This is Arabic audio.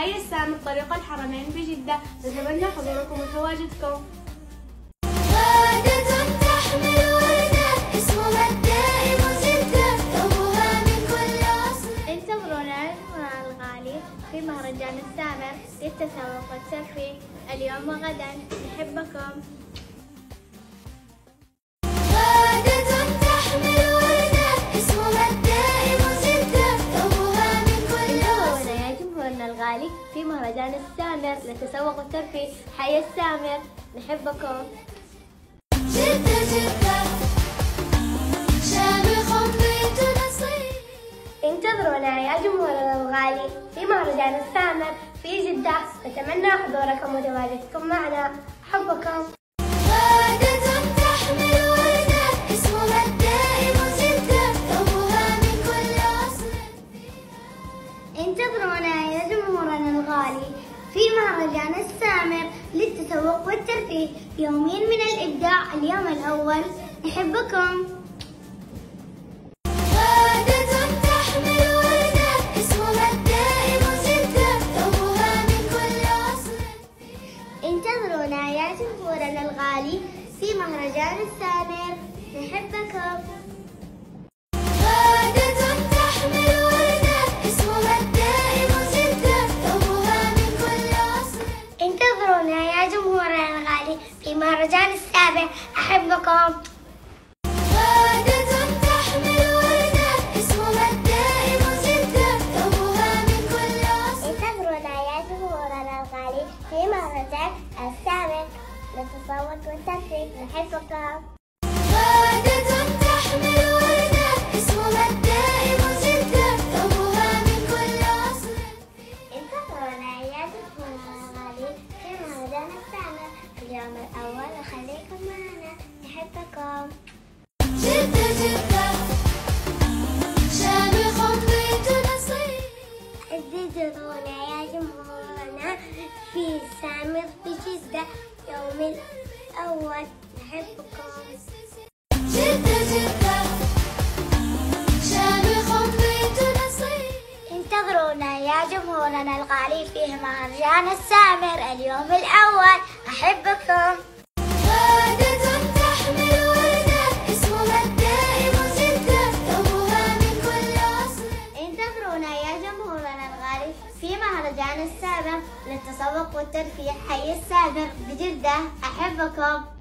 حي السامر طريق الحرمين بجدة. نتمنى حضوركم وتواجدكم. غادة تحمل وردة اسمها الدائم جدة، ثوبها من كل أصل. انتظرونا الغالي في مهرجان السامر للتسوق والترفيه اليوم وغدا. نحبكم. غادة تحمل وردة اسمها الدائم جدة، ثوبها من كل أصل. انتظرونا يا جمهورنا الغالي في مهرجان السامر للتسوق والترفيه حي السامر. نحبكم. جدة جدة شامخ بيت نصيب. انتظرونا يا جمهورنا الغالي في مهرجان السامر في جدة. نتمنى حضوركم وتواجدكم معنا. أحبكم. غادة تحمل وردة اسمها الدائم جدة، ثوبها من كل أصل. انتظرونا يا جمهورنا الغالي في مهرجان السامر للتسوق والترفيه يومين من الإبداع اليوم الأول. نحبكم. غادة تحمل وردة اسمها الدائم جدة، ثوبها من كل أصل. انتظرونا يا جمهورنا الغالي في مهرجان السامر. نحبكم. غادة تحمل وردة اسمها الدائم جدة، ثوبها من كل أصل. انتظرونا يا جمهورنا الغالي في مهرجان السامر. أحبكم. غادة تحمل وردة اسمها الدائم جدة، ثوبها من كل أصل. انتظرونا يا جمهورنا الغالي في مهرجان السامر للتسوق والترفيه. نحبكم. غادة تحمل وردة اسمها الدائم جدة، ثوبها من كل أصل. انتظرونا يا جمهورنا الغالي في مهرجان السامر في اليوم الأول. وخليكم معنا. نحبكم. جدة جدة شامخ بيت نصيب. انتظرونا يا جمهورنا في السامر بجدة يوم الأول. نحبكم. جدة جدة شامخ بيت نصيب. انتظرونا يا جمهورنا الغالي في مهرجان السامر اليوم الأول. أحبكم. غادة تحمل وردة اسمها الدائم جدة، ثوبها من كل أصل. انتظرونا يا جمهورنا الغالي في مهرجان السامر للتسوق والترفيه حي السامر بجدة. أحبكم.